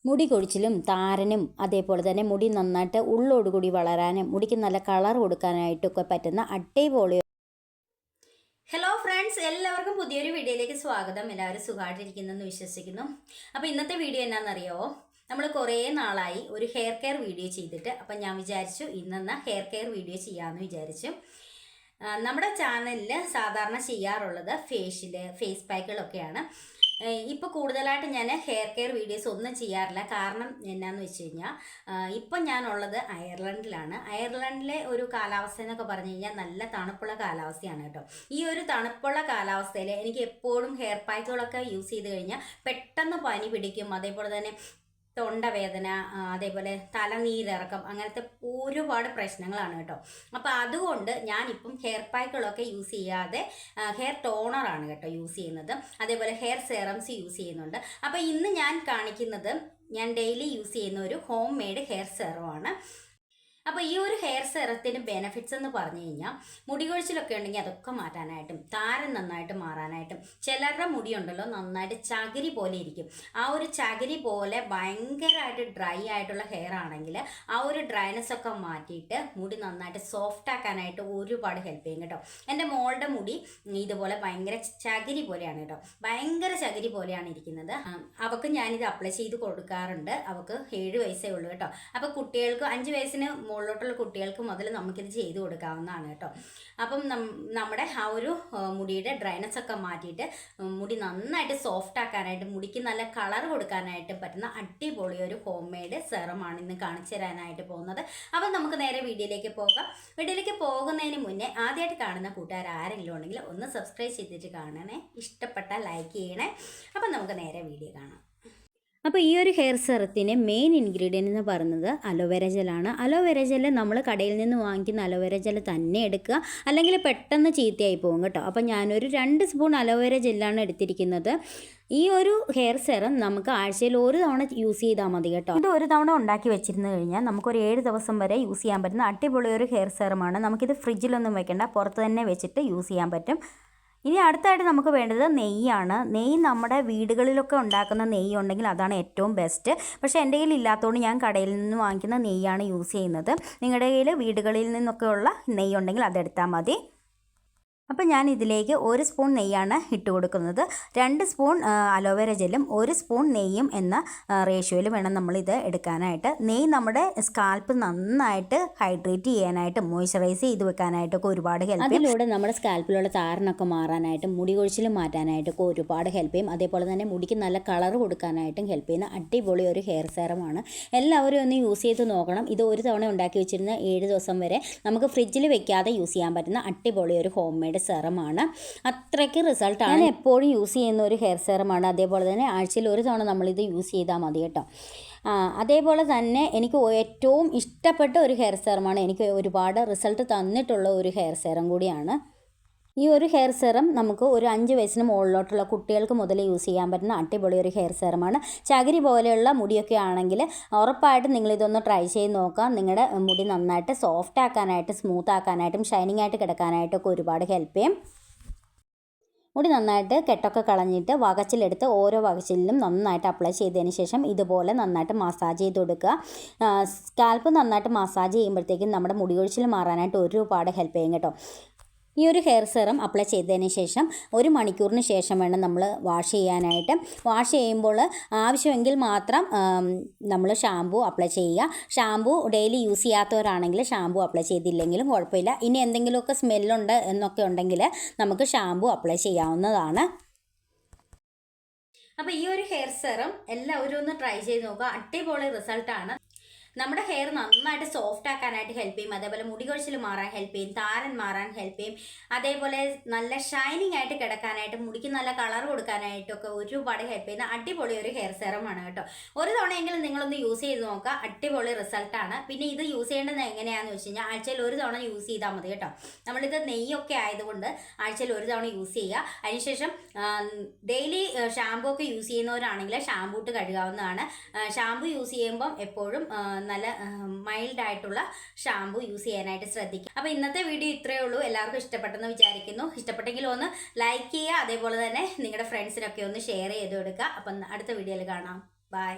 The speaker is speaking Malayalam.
മുടി കൊഴിച്ചിലും താരനും അതേപോലെ തന്നെ മുടി നന്നായിട്ട് ഉള്ളോടുകൂടി വളരാനും മുടിക്ക് നല്ല കളർ കൊടുക്കാനായിട്ടൊക്കെ പറ്റുന്ന അടിപൊളി. ഹലോ ഫ്രണ്ട്സ്, എല്ലാവർക്കും പുതിയൊരു വീഡിയോയിലേക്ക് സ്വാഗതം. എല്ലാവരും സുഖമായിട്ടിരിക്കുന്നെന്ന് വിശ്വസിക്കുന്നു. അപ്പോൾ ഇന്നത്തെ വീഡിയോ എന്നാണെന്നറിയോ, നമ്മൾ കുറേ നാളായി ഒരു ഹെയർ കെയർ വീഡിയോ ചെയ്തിട്ട്. അപ്പം ഞാൻ വിചാരിച്ചു ഇന്നെന്ന ഹെയർ കെയർ വീഡിയോ ചെയ്യാമെന്ന് വിചാരിച്ചു. നമ്മുടെ ചാനലിൽ സാധാരണ ചെയ്യാറുള്ളത് ഫേസ് പാക്കുകളൊക്കെയാണ്. ഇപ്പോൾ കൂടുതലായിട്ട് ഞാൻ ഹെയർ കെയർ വീഡിയോസ് ഒന്നും ചെയ്യാറില്ല. കാരണം എന്നാന്ന് വെച്ച് കഴിഞ്ഞാൽ ഇപ്പം ഞാനുള്ളത് അയർലൻഡിലാണ്. അയർലൻഡിലെ ഒരു കാലാവസ്ഥ എന്നൊക്കെ പറഞ്ഞു കഴിഞ്ഞാൽ നല്ല തണുപ്പുള്ള കാലാവസ്ഥയാണ് കേട്ടോ. ഈ ഒരു തണുപ്പുള്ള കാലാവസ്ഥയിൽ എനിക്ക് എപ്പോഴും ഹെയർ പാക്കുകളൊക്കെ യൂസ് ചെയ്ത് കഴിഞ്ഞാൽ പെട്ടെന്ന് പനി പിടിക്കും. അതേപോലെ തന്നെ തൊണ്ടവേദന, അതേപോലെ തലനീരിറക്കം, അങ്ങനത്തെ ഒരുപാട് പ്രശ്നങ്ങളാണ് കേട്ടോ. അപ്പോൾ അതുകൊണ്ട് ഞാനിപ്പം ഹെയർ പാക്കുകളൊക്കെ യൂസ് ചെയ്യാതെ ഹെയർ ടോണറാണ് കേട്ടോ യൂസ് ചെയ്യുന്നത്. അതേപോലെ ഹെയർ സെറംസ് യൂസ് ചെയ്യുന്നുണ്ട്. അപ്പോൾ ഇന്ന് ഞാൻ കാണിക്കുന്നത് ഞാൻ ഡെയിലി യൂസ് ചെയ്യുന്ന ഒരു ഹോം മെയ്ഡ് ഹെയർ സെറമാണ്. അപ്പോൾ ഈ ഒരു ഹെയർ സെറത്തിന് ബെനിഫിറ്റ്സ് എന്ന് പറഞ്ഞു കഴിഞ്ഞാൽ മുടി കൊഴിച്ചിലൊക്കെ ഉണ്ടെങ്കിൽ അതൊക്കെ മാറ്റാനായിട്ടും താരൻ നന്നായിട്ട് മാറാനായിട്ടും, ചിലരുടെ മുടിയുണ്ടല്ലോ നന്നായിട്ട് ചകിരി പോലെ ഇരിക്കും. ആ ഒരു ചകിരി പോലെ ഭയങ്കരമായിട്ട് ഡ്രൈ ആയിട്ടുള്ള ഹെയർ ആണെങ്കിൽ ആ ഒരു ഡ്രൈനെസ് ഒക്കെ മാറ്റിയിട്ട് മുടി നന്നായിട്ട് സോഫ്റ്റ് ആക്കാനായിട്ട് ഒരുപാട് ഹെൽപ്പ് ചെയ്യും കേട്ടോ. എൻ്റെ മോളുടെ മുടി ഇതുപോലെ ഭയങ്കര ചകിരി പോലെയാണ് കേട്ടോ, ഭയങ്കര ചകിരി പോലെയാണ് ഇരിക്കുന്നത്. അവൾക്ക് ഞാനിത് അപ്ലൈ ചെയ്ത് കൊടുക്കാറുണ്ട്. അവൾക്ക് 7 വയസ്സേ ഉള്ളൂ കേട്ടോ. അപ്പോൾ കുട്ടികൾക്ക് 5 വയസ്സിന് മുകളിലോട്ടുള്ള കുട്ടികൾക്ക് മുതൽ നമുക്കിത് ചെയ്ത് കൊടുക്കാവുന്നതാണ് കേട്ടോ. അപ്പം നമ്മുടെ ആ ഒരു മുടിയുടെ ഡ്രൈനസ് ഒക്കെ മാറ്റിയിട്ട് മുടി നന്നായിട്ട് സോഫ്റ്റ് ആക്കാനായിട്ട് മുടിക്ക് നല്ല കളർ കൊടുക്കാനായിട്ട് പറ്റുന്ന അടിപൊളി ഒരു ഹോം മെയ്ഡ് സെറമാണ് ഇന്ന് കാണിച്ചു തരാനായിട്ട് പോകുന്നത്. അപ്പം നമുക്ക് നേരെ വീഡിയോയിലേക്ക് പോകാം. വീഡിയോയിലേക്ക് പോകുന്നതിന് മുന്നേ ആദ്യമായിട്ട് കാണുന്ന കൂട്ടുകാർ ആരെങ്കിലും ഉണ്ടെങ്കിൽ ഒന്ന് സബ്സ്ക്രൈബ് ചെയ്തിട്ട് കാണണേ, ഇഷ്ടപ്പെട്ടാൽ ലൈക്ക് ചെയ്യണേ. അപ്പം നമുക്ക് നേരെ വീഡിയോ കാണാം. അപ്പോൾ ഈ ഒരു ഹെയർ സെറത്തിന് മെയിൻ ഇൻഗ്രീഡിയൻ്റ് എന്ന് പറയുന്നത് അലോവേര ജെല്ലാണ്. അലോവേര ജെല്ല് നമ്മൾ കടയിൽ നിന്ന് വാങ്ങിക്കുന്ന അലോവേര ജെല്ല് തന്നെ എടുക്കുക, അല്ലെങ്കിൽ പെട്ടെന്ന് ചീത്തയായി പോകും കേട്ടോ. അപ്പോൾ ഞാനൊരു 2 സ്പൂൺ അലോവേര ജെല്ലാണ് എടുത്തിരിക്കുന്നത്. ഈ ഒരു ഹെയർ സെറം നമുക്ക് ആഴ്ചയിൽ 1 തവണ യൂസ് ചെയ്താൽ മതി കേട്ടോ. ഇത് 1 തവണ ഉണ്ടാക്കി വെച്ചിരുന്നു കഴിഞ്ഞാൽ നമുക്കൊരു 7 ദിവസം വരെ യൂസ് ചെയ്യാൻ പറ്റുന്ന അടിപൊളി ഒരു ഹെയർ സെറമാണ്. നമുക്കിത് ഫ്രിഡ്ജിലൊന്നും വെക്കേണ്ട, പുറത്ത് തന്നെ വെച്ചിട്ട് യൂസ് ചെയ്യാൻ പറ്റും. ഇനി അടുത്തായിട്ട് നമുക്ക് വേണ്ടത് നെയ്യാണ്. നെയ്യ് നമ്മുടെ വീടുകളിലൊക്കെ ഉണ്ടാക്കുന്ന നെയ്യ് ഉണ്ടെങ്കിൽ അതാണ് ഏറ്റവും ബെസ്റ്റ്. പക്ഷേ എൻ്റെ കയ്യിൽ ഇല്ലാത്തതുകൊണ്ട് ഞാൻ കടയിൽ നിന്ന് വാങ്ങിക്കുന്ന നെയ്യാണ് യൂസ് ചെയ്യുന്നത്. നിങ്ങളുടെ കയ്യിൽ വീടുകളിൽ നിന്നൊക്കെ ഉള്ള നെയ്യ് ഉണ്ടെങ്കിൽ അതെടുത്താൽ മതി. അപ്പോൾ ഞാൻ ഇതിലേക്ക് 1 സ്പൂൺ നെയ്യാണ് ഇട്ട് കൊടുക്കുന്നത്. 2 സ്പൂൺ അലോവേര ജെല്ലും 1 സ്പൂൺ നെയ്യും എന്ന റേഷ്യോയിൽ വേണം നമ്മളിത് എടുക്കാനായിട്ട്. നെയ്യ് നമ്മുടെ സ്കാൽപ്പ് നന്നായിട്ട് ഹൈഡ്രേറ്റ് ചെയ്യാനായിട്ടും മോയ്സ്ചറൈസ് ചെയ്ത് വെക്കാനായിട്ടൊക്കെ ഒരുപാട് ഹെൽപ്പ് ചെയ്യും. അതിലൂടെ നമ്മുടെ സ്കാൽപ്പിലുള്ള താരനൊക്കെ മാറാനായിട്ടും മുടി കൊഴിച്ചിൽ മാറ്റാനായിട്ടൊക്കെ ഒരുപാട് ഹെൽപ്പ് ചെയ്യും. അതേപോലെ തന്നെ മുടിക്ക് നല്ല കളർ കൊടുക്കാനായിട്ടും ഹെൽപ്പ് ചെയ്യുന്ന അടിപൊളി ഒരു ഹെയർ സെറമാണ്. എല്ലാവരും ഒന്ന് യൂസ് ചെയ്ത് നോക്കണം. ഇത് 1 തവണ ഉണ്ടാക്കി വെച്ചിരുന്ന 7 ദിവസം വരെ നമുക്ക് ഫ്രിഡ്ജിൽ വെക്കാതെ യൂസ് ചെയ്യാൻ പറ്റുന്ന അടിപൊളി ഒരു ഹോം മെയ്ഡ് സെറമാണ്. അത്രയ്ക്ക് റിസൾട്ടാണ്. ഞാൻ എപ്പോഴും യൂസ് ചെയ്യുന്ന ഒരു ഹെയർ സെറമാണ്. അതേപോലെ തന്നെ ആഴ്ചയിൽ 1 തവണ നമ്മളിത് യൂസ് ചെയ്താൽ മതി കേട്ടോ. അതേപോലെ തന്നെ എനിക്ക് ഏറ്റവും ഇഷ്ടപ്പെട്ട ഒരു ഹെയർ സെറമാണ്. എനിക്ക് ഒരുപാട് റിസൾട്ട് തന്നിട്ടുള്ള ഒരു ഹെയർ സെറം കൂടിയാണ്. ഈ ഒരു ഹെയർ സെറം നമുക്ക് ഒരു 5 വയസ്സിന് മുകളിലോട്ടുള്ള കുട്ടികൾക്ക് മുതൽ യൂസ് ചെയ്യാൻ പറ്റുന്ന അടിപൊളി ഒരു ഹെയർ സെറമാണ്. ചകിരി പോലെയുള്ള മുടിയൊക്കെ ആണെങ്കിൽ ഉറപ്പായിട്ടും നിങ്ങളിതൊന്ന് ട്രൈ ചെയ്ത് നോക്കാം. നിങ്ങളുടെ മുടി നന്നായിട്ട് സോഫ്റ്റ് ആക്കാനായിട്ട്, സ്മൂത്ത് ആക്കാനായിട്ടും ഷൈനിങ് ആയിട്ട് കിടക്കാനായിട്ടൊക്കെ ഒരുപാട് ഹെൽപ്പ് ചെയ്യും. മുടി നന്നായിട്ട് കെട്ടൊക്കെ കളഞ്ഞിട്ട് വകച്ചിലെടുത്ത് ഓരോ വകച്ചിലും നന്നായിട്ട് അപ്ലൈ ചെയ്തതിന് ശേഷം ഇതുപോലെ നന്നായിട്ട് മസാജ് ചെയ്ത് കൊടുക്കുക. സ്കാൽപ്പ് നന്നായിട്ട് മസാജ് ചെയ്യുമ്പോഴത്തേക്കും നമ്മുടെ മുടി കൊഴിച്ചിൽ മാറാനായിട്ട് ഒരുപാട് ഹെൽപ്പ് ചെയ്യും കേട്ടോ. ഈ ഒരു ഹെയർ സെറം അപ്ലൈ ചെയ്തതിന് ശേഷം 1 മണിക്കൂറിന് ശേഷം വേണം നമ്മൾ വാഷ് ചെയ്യാനായിട്ട്. വാഷ് ചെയ്യുമ്പോൾ ആവശ്യമെങ്കിൽ മാത്രം നമ്മൾ ഷാമ്പൂ അപ്ലൈ ചെയ്യുക. ഷാമ്പൂ ഡെയിലി യൂസ് ചെയ്യാത്തവരാണെങ്കിൽ ഷാമ്പൂ അപ്ലൈ ചെയ്തില്ലെങ്കിലും കുഴപ്പമില്ല. ഇനി എന്തെങ്കിലുമൊക്കെ സ്മെല്ലുണ്ട് എന്നൊക്കെ ഉണ്ടെങ്കിൽ നമുക്ക് ഷാമ്പൂ അപ്ലൈ ചെയ്യാവുന്നതാണ്. അപ്പോൾ ഈ ഒരു ഹെയർ സെറം എല്ലാവരും ഒന്ന് ട്രൈ ചെയ്ത് നോക്കുക. അടിപൊളി റിസൾട്ടാണ്. നമ്മുടെ ഹെയർ നന്നായിട്ട് സോഫ്റ്റ് ആക്കാനായിട്ട് ഹെൽപ്പ് ചെയ്യും. അതേപോലെ മുടി കൊഴിച്ചിൽ മാറാൻ ഹെൽപ്പ് ചെയ്യും, താരൻ മാറാൻ ഹെൽപ്പ് ചെയ്യും. അതേപോലെ നല്ല ഷൈനിങ് ആയിട്ട് കിടക്കാനായിട്ട് മുടിക്ക് നല്ല കളർ കൊടുക്കാനായിട്ടൊക്കെ ഒരുപാട് ഹെൽപ്പ് ചെയ്യുന്ന അടിപൊളി ഒരു ഹെയർ സെറമാണ് കേട്ടോ. 1 തവണയെങ്കിലും നിങ്ങളൊന്ന് യൂസ് ചെയ്ത് നോക്കുക. അടിപൊളി റിസൾട്ടാണ്. പിന്നെ ഇത് യൂസ് ചെയ്യേണ്ടത് എങ്ങനെയാണെന്ന് വെച്ച് കഴിഞ്ഞാൽ ആഴ്ചയിൽ 1 തവണ യൂസ് ചെയ്താൽ മതി കേട്ടോ. നമ്മളിത് നെയ്യൊക്കെ ആയതുകൊണ്ട് ആഴ്ചയിൽ 1 തവണ യൂസ് ചെയ്യുക. അതിനുശേഷം ഡെയിലി ഷാമ്പൂ ഒക്കെ യൂസ് ചെയ്യുന്നവരാണെങ്കിൽ ഷാമ്പൂ ഇട്ട് കഴുകാവുന്നതാണ്. ഷാമ്പൂ യൂസ് ചെയ്യുമ്പം എപ്പോഴും നല്ല മൈൽഡ് ആയിട്ടുള്ള ഷാമ്പൂ യൂസ് ചെയ്യാനായിട്ട് ശ്രദ്ധിക്കുക. അപ്പോൾ ഇന്നത്തെ വീഡിയോ ഇത്രയേ ഉള്ളൂ. എല്ലാവർക്കും ഇഷ്ടപ്പെട്ടെന്ന് വിചാരിക്കുന്നു. ഇഷ്ടപ്പെട്ടെങ്കിൽ ഒന്ന് ലൈക്ക് ചെയ്യുക. അതേപോലെ തന്നെ നിങ്ങളുടെ ഫ്രണ്ട്സിനൊക്കെ ഒന്ന് ഷെയർ ചെയ്ത് കൊടുക്കുക. അപ്പം അടുത്ത വീഡിയോയിൽ കാണാം. ബൈ.